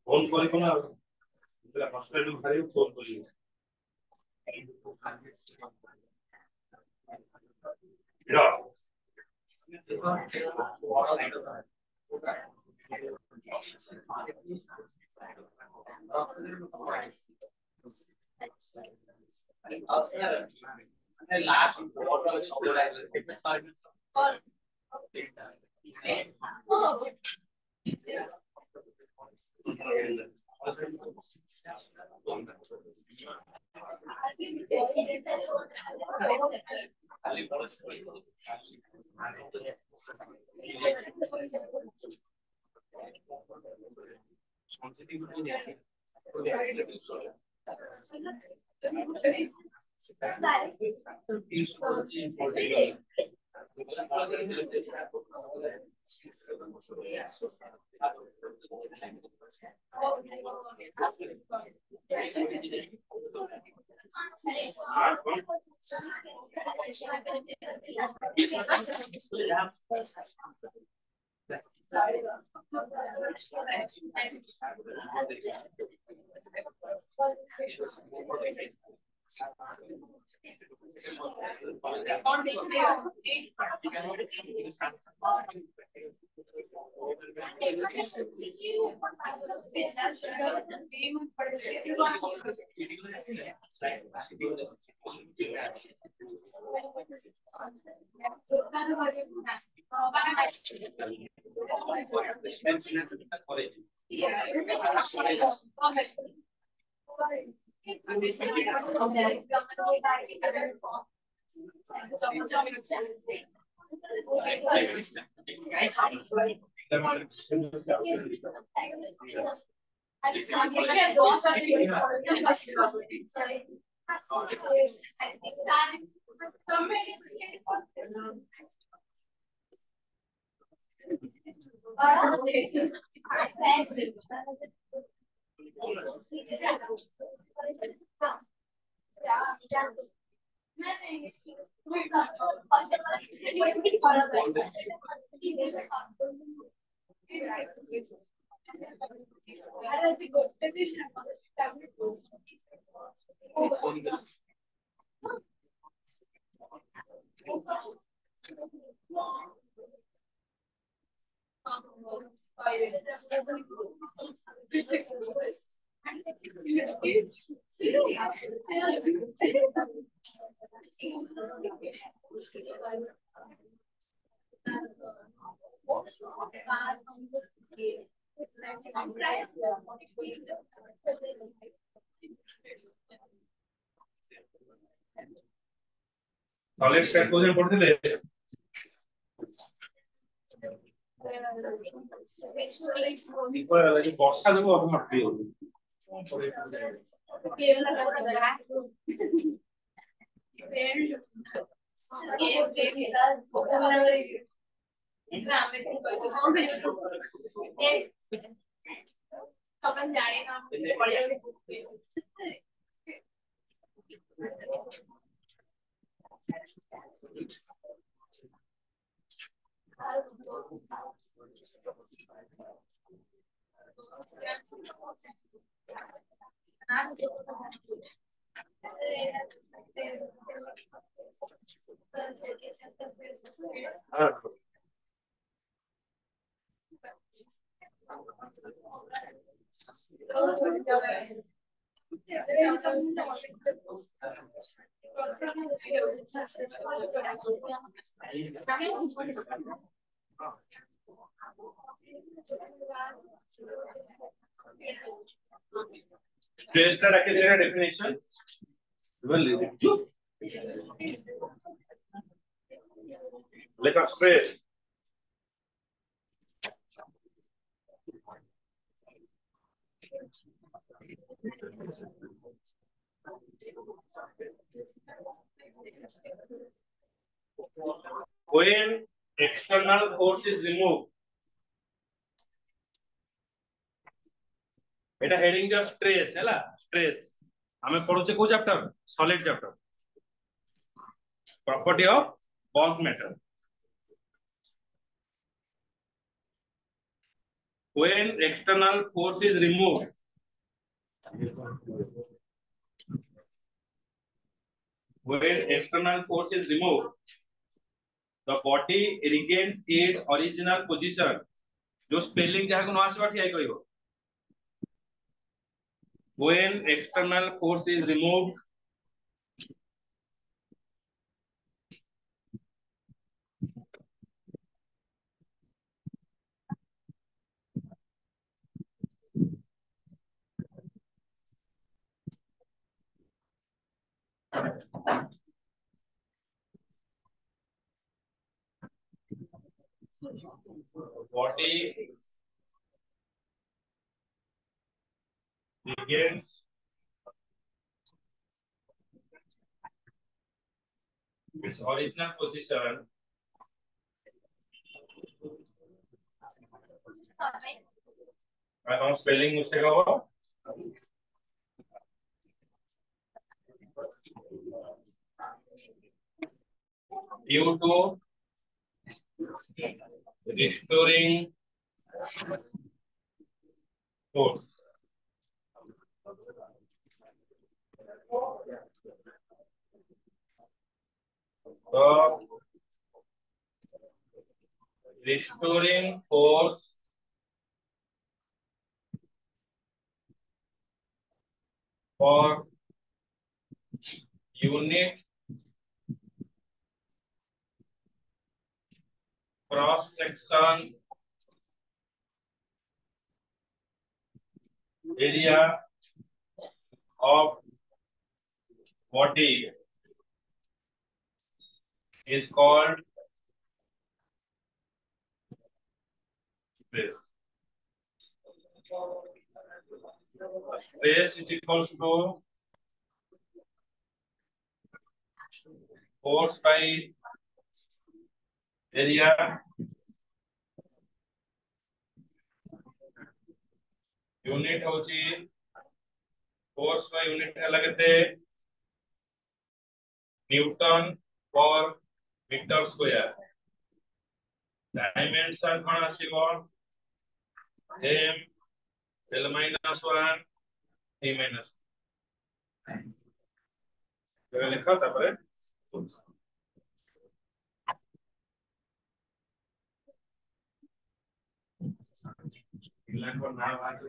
Phone করে কোন hospital ভাই ফোন করি कॉलेज का कोई पढ़ते ले ऊपर वाला जो बॉक्स था वो अब मत लियो अपन जाने ना बढ़िया স্ট্রেসটা রেখে দিলে ডেফিনিশন লেখা stress when external force is removed, এটা হেডিং দিও স্ট্রেস ହେଲା স্ট্রেস ଆମେ ପଢୁଛେ କୋଉ chapter solid chapter property of bulk matter. When external force is removed, the body regains its original position. जो स्पेलिंग जहाँ को नॉइस बात क्या कहियो when external force is removed, body regains its original position हम spelling mistake हुआ due to restoring force. The restoring force for unit cross section area of body is called stress. Stress is equals to force by area unit होची force by unit है लगते Newton पर metre square dimension कौन आसीबो m l minus 1 t minus तो लिखा था पर इलाको ना बात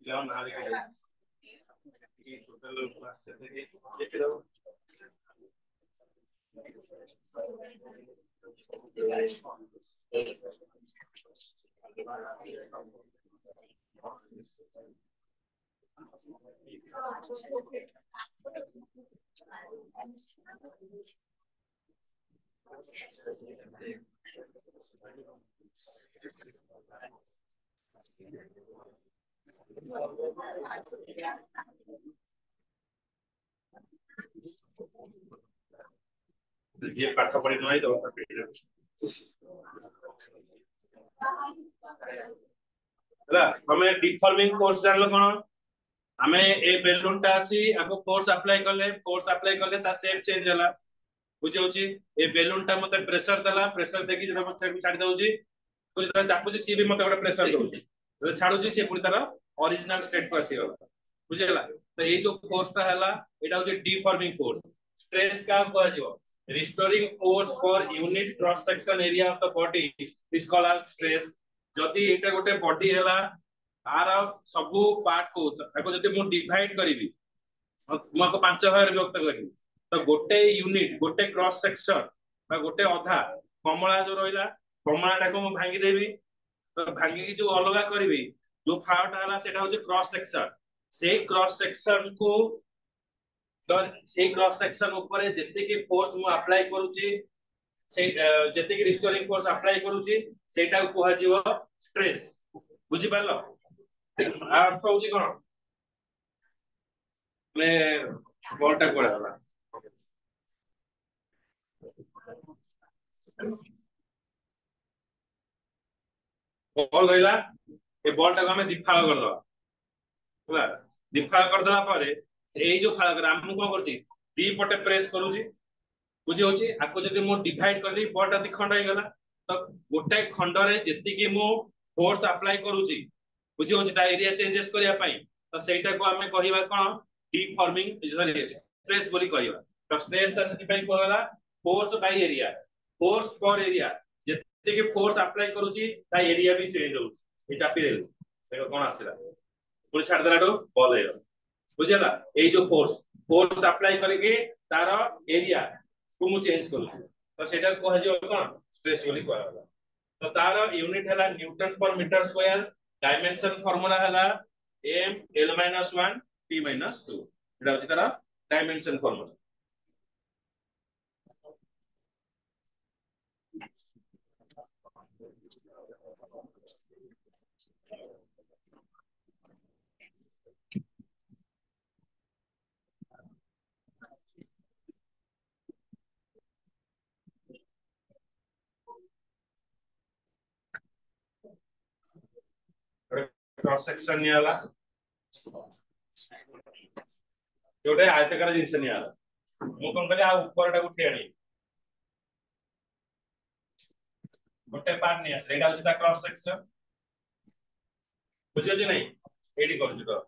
Leon आगे ये टोटल क्लास करते हैं ये फिर ये पाठ पढ़ी नहीं तो ହେଲା ତମେ डिफॉर्मिंग फोर्स जानलो कोन हमें ए बेलून टा अछि आको फोर्स अप्लाई करले ता शेप चेंज होला बुझी होची ए बेलून टा मते प्रेशर देखि जब मते छाडी दउची पुरी तरह चापुची सी भी मते गोटे प्रेशर दउची जब छाडुची से पुरी तरह ओरिजिनल स्टेट को आसी गला बुझेला तो ए जो फोर्स टा हला एटा होची डिफॉर्मिंग फोर्स स्ट्रेस का कहै जिवो restoring force for unit cross section area of the body is called as stress जदी एटा गोटे बॉडी हला आर सबु पार्ट को ताको जदी मु डिवाइड करबी मु को पांच भाग विभक्त करबी तो गोटे यूनिट गोटे क्रॉस सेक्शन बा गोटे अधा कमला जो रहिला कमला टाको मु भांगी देबी तो भांगी की जो अलगा करबी जो फाळटा हला सेटा होची क्रॉस सेक्शन से क्रॉस सेक्शन को तो से क्रॉस सेक्शन ऊपर जेते की फोर्स मु अप्लाई करूची से जेते की रिस्टोरिंग फोर्स अप्लाई करूची सेटा को कहै जीवो स्ट्रेस बुझी पारलो अर्थ होची कोन मैं बॉलटा कोडा हला बॉल रहिला ए बॉल टाको हमें दिफाळ करदो होला दिफाळ करदला पारे एई जो फाळ ग्राम मु कोन करची दी पटे प्रेस करूची बुझी होची आको जदी मु डिवाइड करली बॉल टा दी खंड हो गला तो गोटे खंड रे जेति की मु फोर्स अप्लाई करूची बुझी होची ता एरिया चेंजेस करिया पई तो सेटा को हमें कहिबा कोन डिफॉर्मिंग सॉरी स्ट्रेस बोली कहिबा तो स्ट्रेस ता सेति पई Cola force by area force पर एरिया जेति की फोर्स अप्लाई करूची ता एरिया भी चेंज होची ए चापी देलु देखो कोन आसीला पुणी छाड़ देलाटो बॉल हे बुझेला ए जो फोर्स अप्लाई करके तार एरिया को मु चेंज करू तो सेटा कह जे कोन स्ट्रेस बोली कहला तो तार यूनिट हला न्यूटन पर मीटर स्क्वायर डायमेंशन फार्मूला हला m l - 1 t - 2 एटा होची तार डायमेंशन फार्मूला क्रॉस सेक्शन नि हला जोटे आयताकार जिंस नि हला मु कोन कहले आ ऊपर टा उठी आनी गोटे पार्ट नि आसे एटा होची ता क्रॉस सेक्शन बुझियो जे नै एडी करजु तो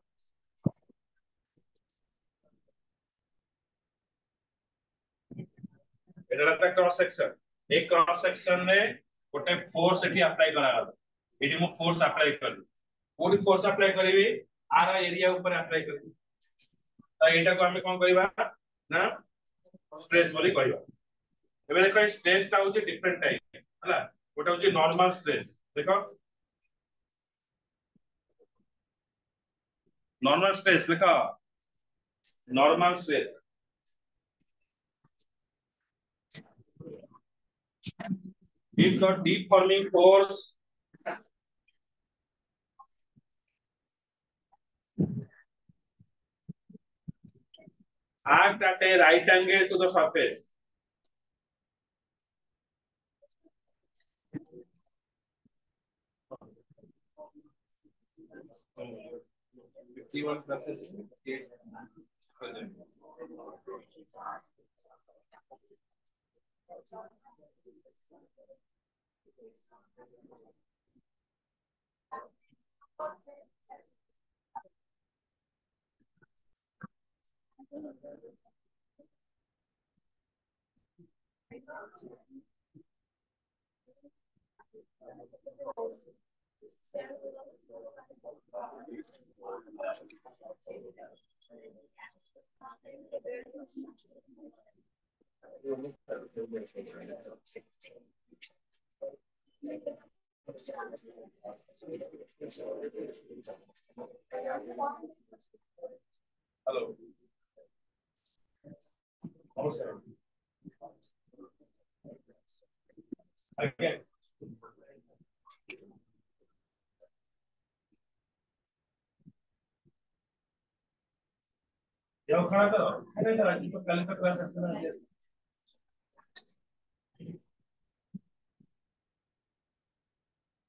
एटा ता क्रॉस सेक्शन एक क्रॉस सेक्शन रे गोटे फोर्स एठी अप्लाई करा गला एडी मु फोर्स अप्लाई करली कोडी फोर्स अप्लाई करबी आर एरिया ऊपर अप्लाई करबी तो एटा को हमें कोन कहबा ना स्ट्रेस बोली कहबा एबे देखो स्ट्रेस ता होची डिफरेंट टाइप हला गोटे होची नॉर्मल स्ट्रेस देखो नॉर्मल स्ट्रेस लिखो normal stress if the deforming force act at a right angle to the surface T1 classes Hello. Oh, sir. Again. Yo, खड़ा करो खड़े करो जी तो कल का क्लास है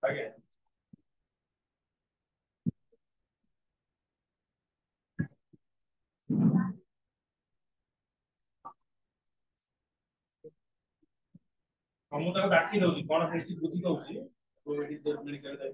again ମୁଁ ତାକୁ ଡାକି ଦଉଛି କଣ ହେଇଛି ବୁଝି ଦଉଛି medical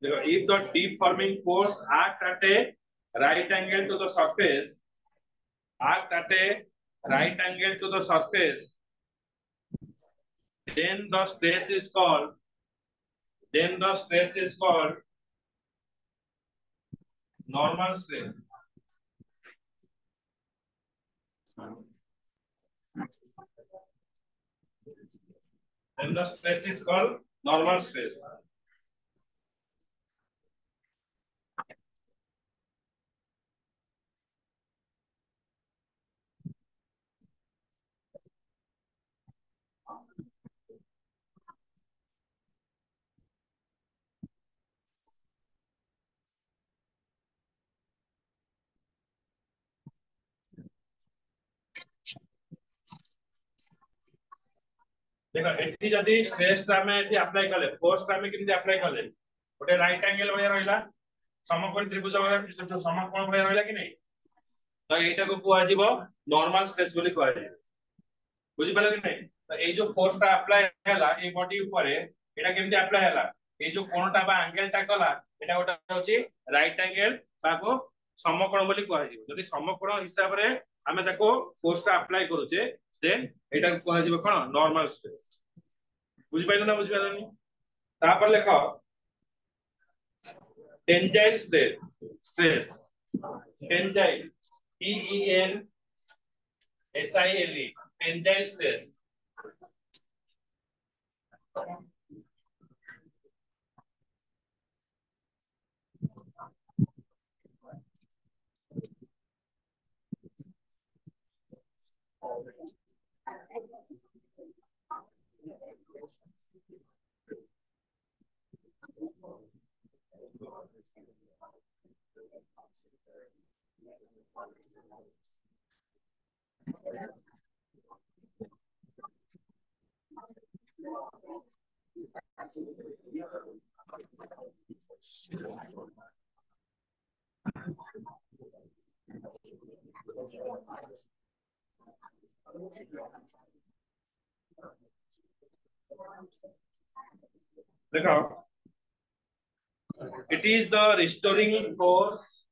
if the deep forming force act at a right angle to the surface, then the stress is called normal stress. Then the stress is called normal stress. देखो एठी जदी स्ट्रेस ता में एठी अप्लाई करले फोर्स ता में किंती apply करले गोटे राइट एंगल भया रहला समकोण त्रिभुज भया समकोण भया रहला कि नहीं तो एटा को कुआ जीवो नॉर्मल स्ट्रेस बोली कुआ जाय बुझि पाले कि नहीं तो ए जो फोर्स ता अप्लाई हैला ए बॉडी ऊपर एटा किंती अप्लाई हैला ए जो कोणटा बा एंगल ता कला एटा गोटा होची राइट एंगल ताको समकोण बोली कुआ जीवो जदी समकोण हिसाब रे हमें ताको फोर्स ता अप्लाई करूचे देन एटा को कुआ जीवो कोन नॉर्मल स्ट्रेस बुझि पाइलो ना बुझि पाइलो नी तापर लेखो tensile stress tensile TENSILE tensile stress देखो it is the restoring force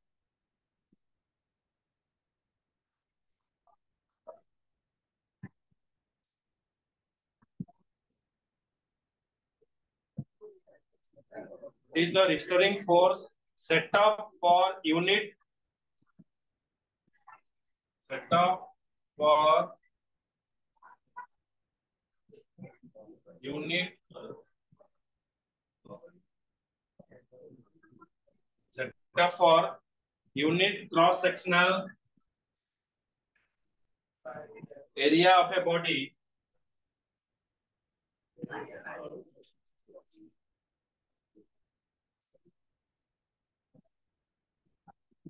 set up for unit cross sectional area of a body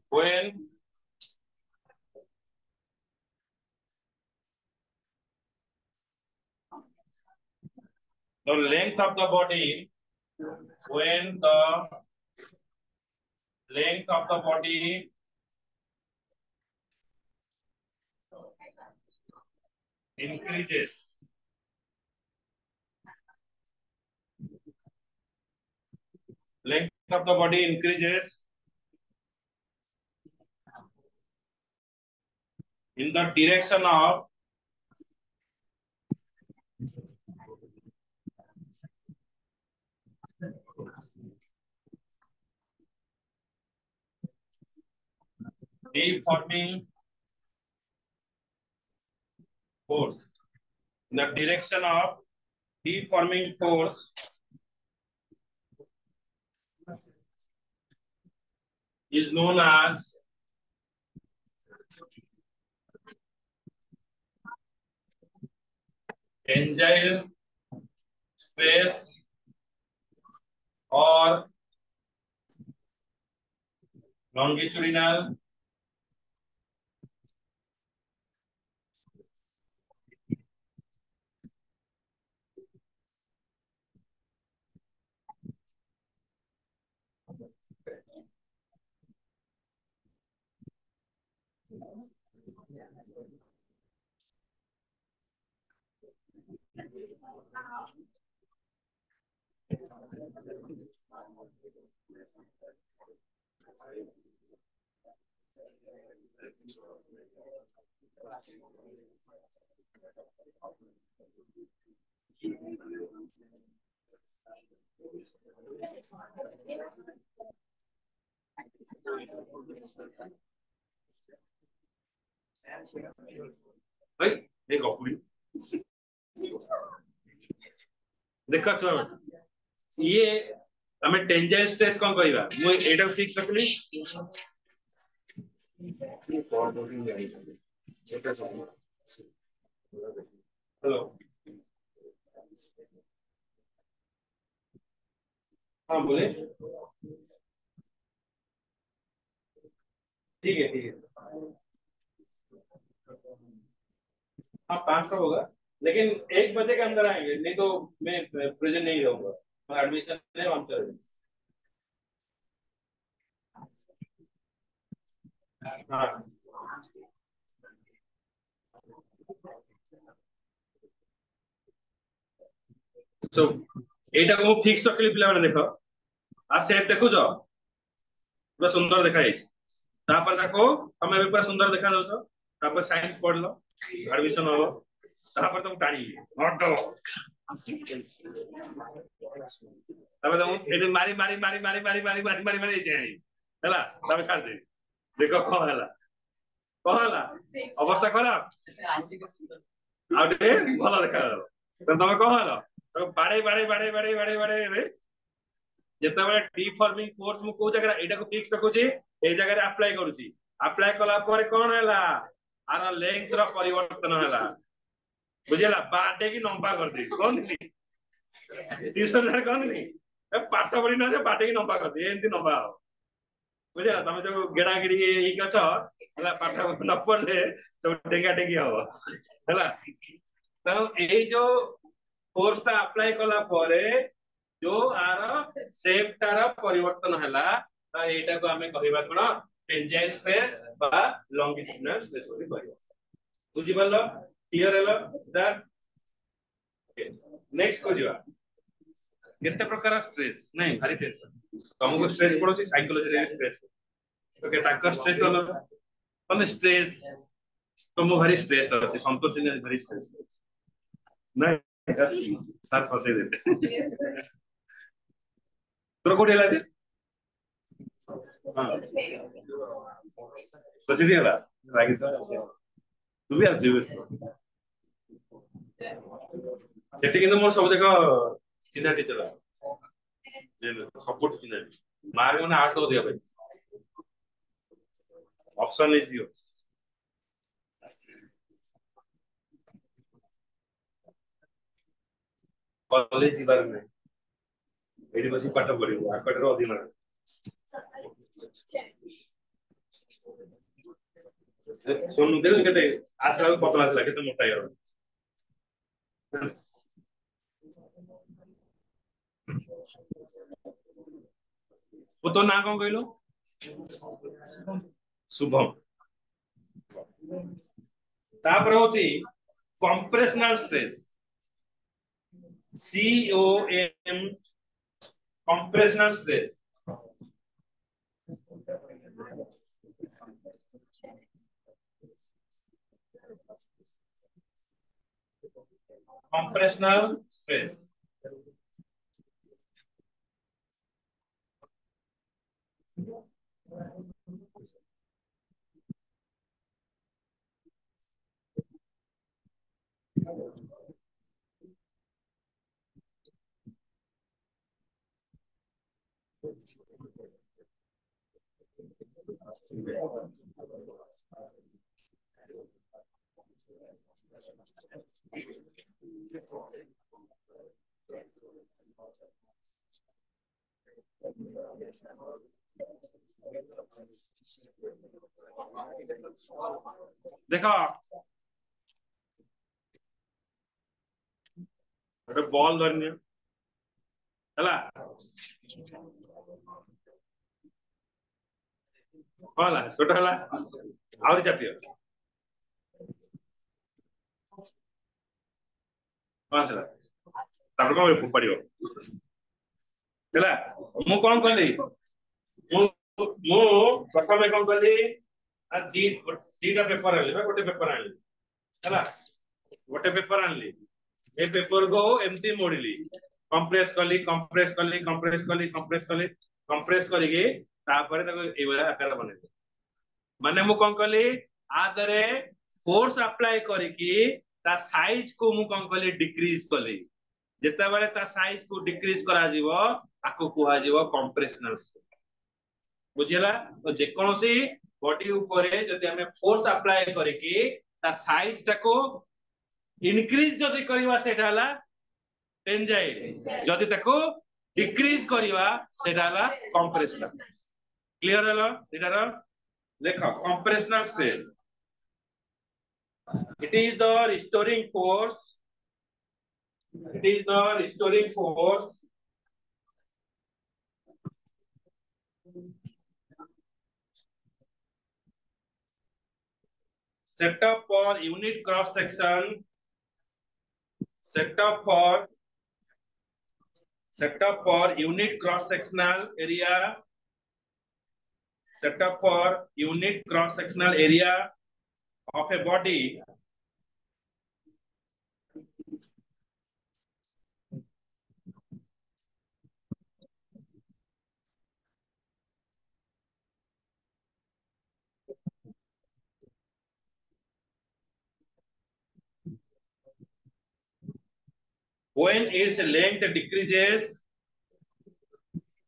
when the length of the body increases in the direction of deforming force is known as tensile stress और longitudinal भाई एक गपुड़ी देख छुआ ये आम tensile stress कौन कहवा मुझे फिक्स रखली हेलो हाँ बोले ठीक है ठीक है हाँ 5 का होगा लेकिन 1 बजे के अंदर आएंगे नहीं तो मैं प्रेजेंट नहीं रहूंगा मैं एडमिशन नहीं मांगता हाँ सो এইটা ମୁଁ ଫିକ୍ସ ରଖିଲି ପିଲାମାନେ ଦେଖ आ सेप देखुଛ ପୁରା ସୁନ୍ଦର ଦେଖାଯାଇଛି ତାପରେ ତାକୁ ତମେ ଏବେ ପୁରା ସୁନ୍ଦର ଦେଖା ଯାଉଛ ତାପରେ ସାଇନ୍ସ ପଢିଲ ଆଡମିସନ ହବ ତାପରେ ତମକୁ ଟାଣିବି ଅଟୋ ତାପରେ ତମକୁ ଏଠି ମାରି ମାରି ମାରି ମାରି ମାରି ମାରି ମାରି ମାରି ମାରି ଏଇଠି ଆଣିବି ହେଲା ତାପରେ ଛାଡ଼ିଦେବି ଦେଖ କଣ ହେଲା କଣ ହେଲା ଅବସ୍ଥା ଖରାପ ଆଉ ଟିକେ ଭଲ ଦେଖାଗଲା ତମେ କଣ ହେଲା ତାକୁ ବାଡେଇ ବାଡେଇ ବାଡେଇ ବାଡେଇ ବାଡେଇ ବାଡେଇ ଯେତେବେଳେ ଡିଫର୍ମିଂ ଫୋର୍ସ ମୁଁ କୋଉ ଜାଗାରେ ଏଇଟାକୁ ଫିକ୍ସ ରଖୁଛି ଏଇ ଜାଗାରେ ଆପ୍ଲାଏ କରୁଛି ଆପ୍ଲାଏ କଲା ପରେ କଣ ହେଲା ଆର ଲେନ୍ଥ ର ପରିବର୍ତ୍ତନ ହେଲା ବୁଝିଲା ବାଟେକି ଲମ୍ବା କରିଦେବି କହନ୍ତିନି ଟିଉସନ କହନ୍ତିନି ପାଠ ପଢି ନ ବାଟେକି ଲମ୍ବା କରିଦେବି ଏମିତି ଲମ୍ବା ହବ ବୁଝିଲା ତମେ ଯୋଉ ଗେଡା ଗିଡି ହେଇକି ଅଛ ହେଲା ପାଠ ନ ପଢିଲେ ସବୁ ଡେଙ୍ଗା ଡେଙ୍ଗି ହବ ହେଲା ତ ଏଇ ଯୋଉ ଫୋର୍ସ ଟା ଆପ୍ଲାଏ କଲା ପରେ जो आर सेप तार परिवर्तन हैला ता एटा को हमें कहिबा कोन टेंजाइल स्ट्रेस बा लॉन्गिट्यूडिनल स्ट्रेस बोली कहबो बुझि परलो क्लियर हैलो दैट नेक्स्ट को जिवा केते प्रकार स्ट्रेस नहीं भारी टेंशन तुमको स्ट्रेस पड़ोची साइकोलॉजी रे स्ट्रेस ओके ताकर स्ट्रेस वाला तमे स्ट्रेस तुम भारी स्ट्रेस আছে संतोष ने भारी स्ट्रेस नहीं सर फसे देते तोर कोठी हेला हाँ फसी दिया रागी तू भी आज ସେଠି କିନ୍ତୁ ମୋର ସବୁ ଯାକ ଚିହ୍ନା ଟିଚର ସପୋର୍ଟ ଚିହ୍ନା ମାର୍କ ମାନେ 8 ଅଧିକା ପାଇ ଅପସନ ଇଜ ୟୋର କଲେଜ ଯିବାର ନାହିଁ ଏଠି ବସି ପାଠ ପଢିବୁ ଆକଟର ଅଧିକ ମାର୍କ सोनू देखो कहते आज रात पतला ଥିଲା କେତେ ମୋଟା ହେଇଗଲା वो तो ना कौन कहलो शुभम तापर होची compressional stress COM compressional stress compressional stress देख गोटे बॉल धरनी है कौन छोट है आहरी जातीय कौन से कौन फोपाड़ मु कौन कली प्रथम कौन कली दीटा पेपर आनी गोटे पेपर आनी गोटे पेपर आनी ए पेपर को एमती मोड़ली कंप्रेस कली कंप्रेस कली कंप्रेस कली कंप्रेस कली कंप्रेस करके तापर ताको ए वाला आकार बनेली माने मु कौन कली आदरे फोर्स अप्लाई करके ता साइज को मु कौन कली डिक्रीज कली जेता बेले ता साइज को डिक्रीज करा जीवो आको कुहा जीवो कंप्रेशनल बुझिला तो जे कोनोसी बॉडी ऊपर जदि हमें फोर्स अप्लाई करके ता साइज टाको इंक्रीज जदि करवा सेटा हला टेंजाइल जदि ताको डिक्रीज करवा सेटा हला कंप्रेशनल क्लियर हलो एटार देखो compressional stress it is the restoring force it is the restoring force set up for unit cross section set up for unit cross sectional area set up for unit cross sectional area of a body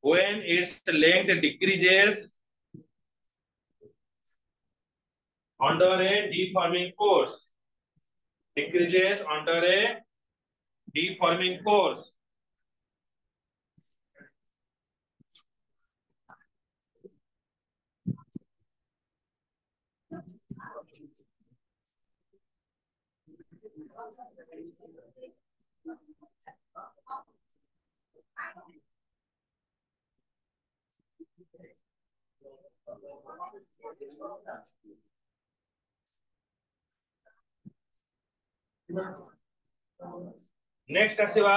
when its length decreases under a deforming force decreases under a deforming force next आसीबा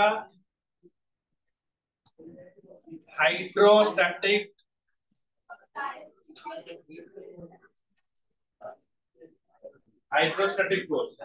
hydrostatic force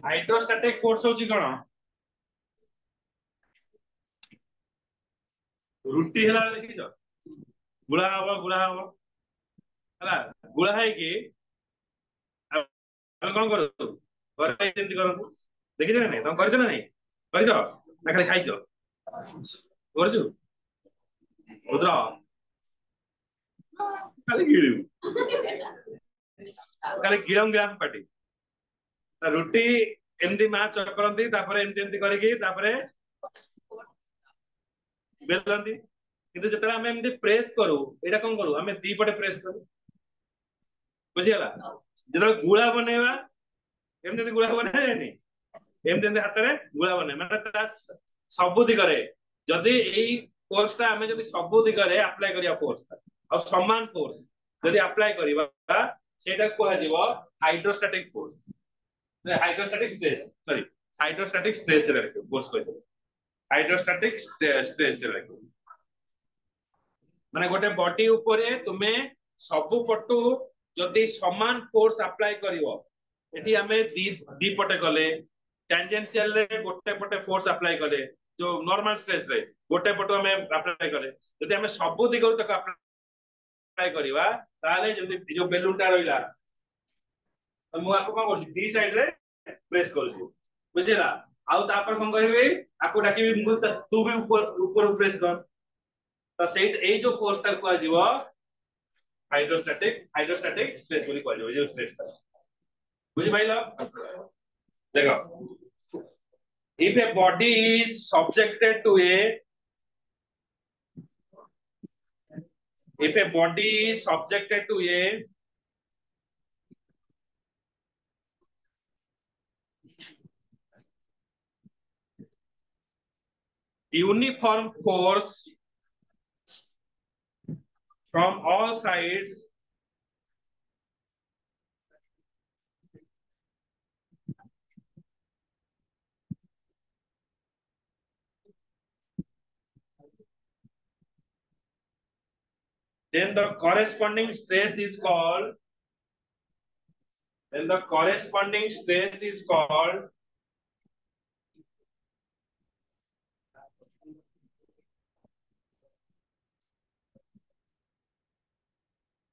hydrostatic force होची कोन रुटी हला देखिछो गुळा हबो हला गुळा है कि हम कोन करू करे जेंति करन देखिछ ना नहीं तुम करछ ना नहीं करछ ना खाली खाइछ करछु रुद्र खाली गिळू खाली गिळम गिळम पाटी रुटी एमती मा चकरंती तापरे एमती एमती करके तापरे बेलंती किंतु जतरा हम एमती प्रेस करू एटा कोन करू हमें दी पटे प्रेस करू बुझियला जतरा गुळा बनेवा एमती गुळा बने नहीं एमती एमती हाथ में गुला बने माने सबु दिगरे जदि एई फोर्स टा हमें जदि सबु दिगरे अप्लाई करिया फोर्स और समान फोर्स जदि अप्लाई करिवा सेटा कोहा जीवो hydrostatic force hydrostatic stress sorry hydrostatic stress रे फोर्स कहि दो हाइड्रोस्टैटिक स्ट्रेस रे माने गोटे बॉडी ऊपर तुमे सबु पटु जदि समान फोर्स अप्लाई करिवो एठी हमें दी पटे गले टेंजेंशियल रे गोटे पटे फोर्स अप्लाई करे जो नॉर्मल स्ट्रेस रे गोटे पटो हमें अप्लाई करे जदि हमें सबु दिगरु तक अप्लाई करिवा ताले जदि जो बेलून टा रहिला तो मु आपको कोन बोली दी साइड रे प्रेस करू बुझिला आउ तापर कोन करबे आको डाकिबी मु तू भी ऊपर ऊपर प्रेस कर तो सेट ए जो फोर्स टा को आजीवो हाइड्रोस्टैटिक स्ट्रेस बोली को आजीवो जो स्ट्रेस टा बुझि भाइला देखो if a body is subjected to a if a body is subjected to a uniform force from all sides then the corresponding stress is called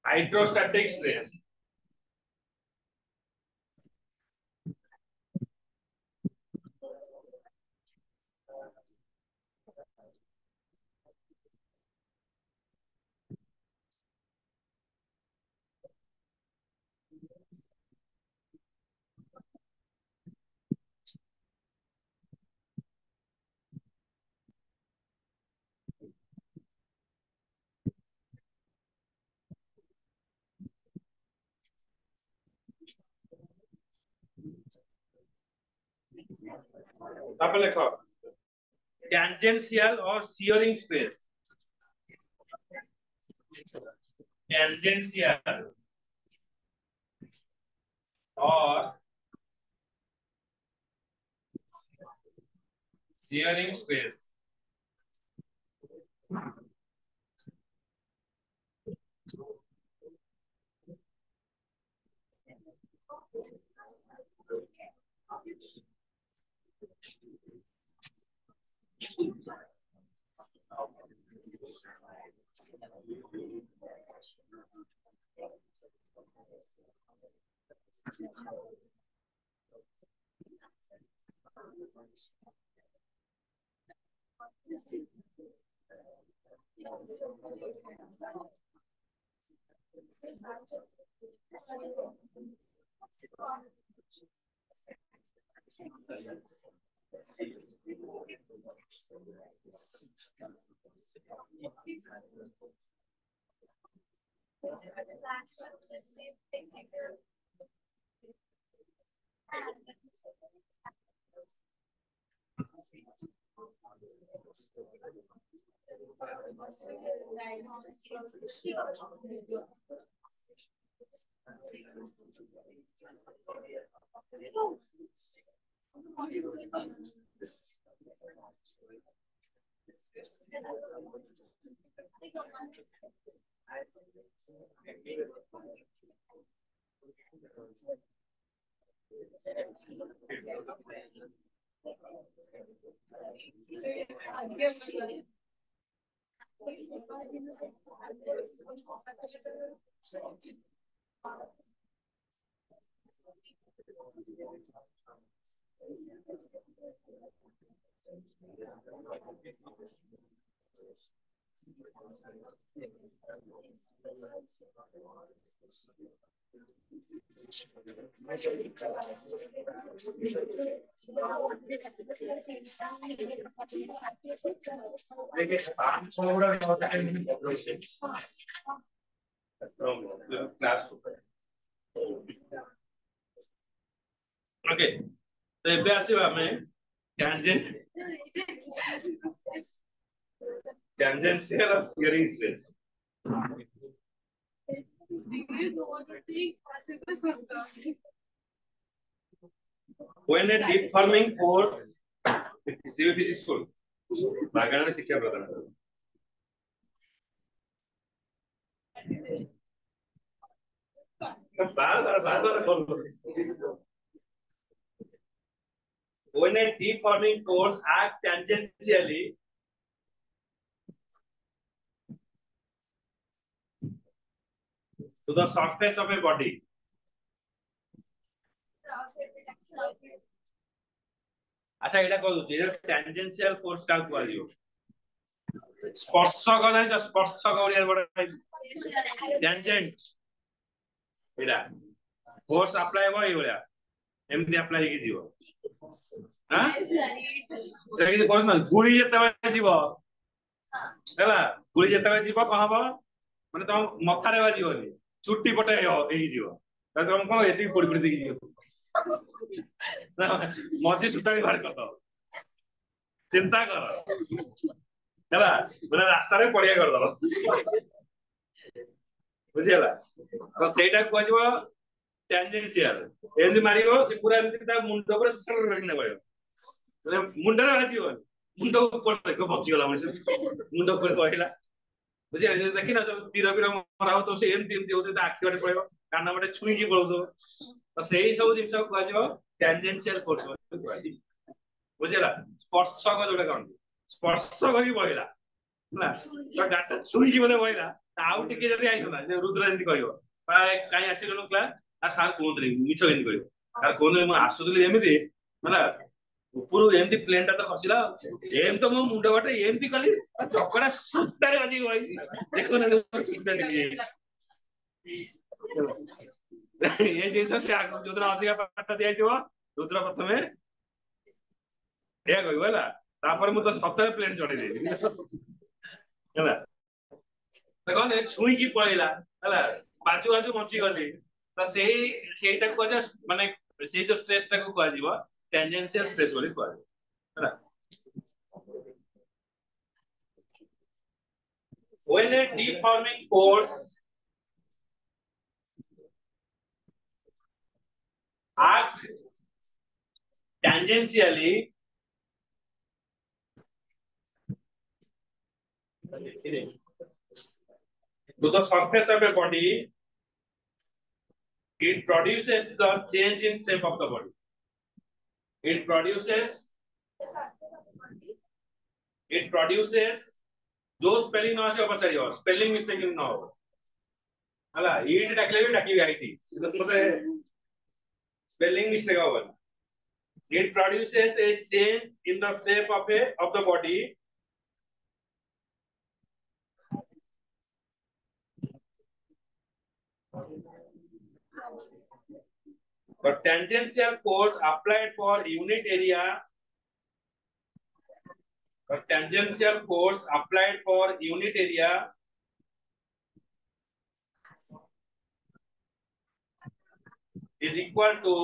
hydrostatic stress तापर लिखो tangential or shearing stress tangential or shearing stress class okay तो एबे आसीबा हमें tangential और shearing stress. When a deforming force CV physics school मागणारे शिक्षा प्रदान करतो। बार कॉल करो। When a deforming force acts tangentially to the surface of a body, अच्छा एटा कह दूची एटा टेंजेंशियल फोर्स का कुआ दियो स्पर्शक जानि स्पर्शक ओरिया बडा टेंजेंट एटा फोर्स अप्लाई हो ई ओरिया एमती अप्लाई की जीवो हां एटा कि फोर्स ना गुली जेते जीवो हैला गुली जेते जीवो कहबो माने तो मथा रे बाजीबोनी चुट्टी पटे एही जीवो त तुम कोन एती पड़ी पड़ी देखि जीवो मझी सुतारी बाहर करतो चिंता कर हैला माने रास्ता रे पड़िया कर दलो बुझियला तो सेटा कहजबो टेंजेंशियल एंदी मारियो से पूरा एंदी ता मुंडो पर सर रखने गयो माने मुंडो रे बाजीबो मुंडो ऊपर देखो बची गला माने मुंडो ऊपर कहला बुझिया देखि ना जो तीर बीर मरा हो तो से एंदी एंदी होते ता आखी बाटे पड़ियो काना बाटे छुई की पड़ो तो सेही सब जिंस को कहजबो टेंजेंशियल फोर्स बुझिला स्पर्शक जोडा कोन स्पर्श करी बहिला ना तो डाटा छुई की बने बहिला आउ टिके जदी आइथना जे रुद्र एंदी कहयो काई आसिलो क्ला आ सार कोंतरी मिछो एंदी कहयो तार कोन म आसुतली एमिति मला उपरु एंदी प्लेन ता तो खसिला एम तो मो मुंडो बाटे एमती कली चकड़ा सुतारे बाजी गई देखो ना चिंता नहीं ये जिंस से आगु जोदरा अधिका पाठ दिया दियो रुद्र प्रथमे ए कहयो होला तापर मु तो सतरे प्लेन चढ़ी दे होला देखो ने छुई की पळिला होला बाजू बाजू बची गली तो सेहीटा को माने से जो स्ट्रेस टा को कहजिव टेंजेंशियल स्ट्रेस बोली कहजिव होला when a deforming force acts tangentially to the surface of a body, it produces the change in shape of the body. It produces जो स्पेलिंग ना से बचाइयो स्पेलिंग मिस्टेक न हो हला ईट डाकले भी डाकी आईटी मतलब स्पेलिंग मिस्टेक होगा it produces a change in the shape of the body the tangential force applied for unit area is equal to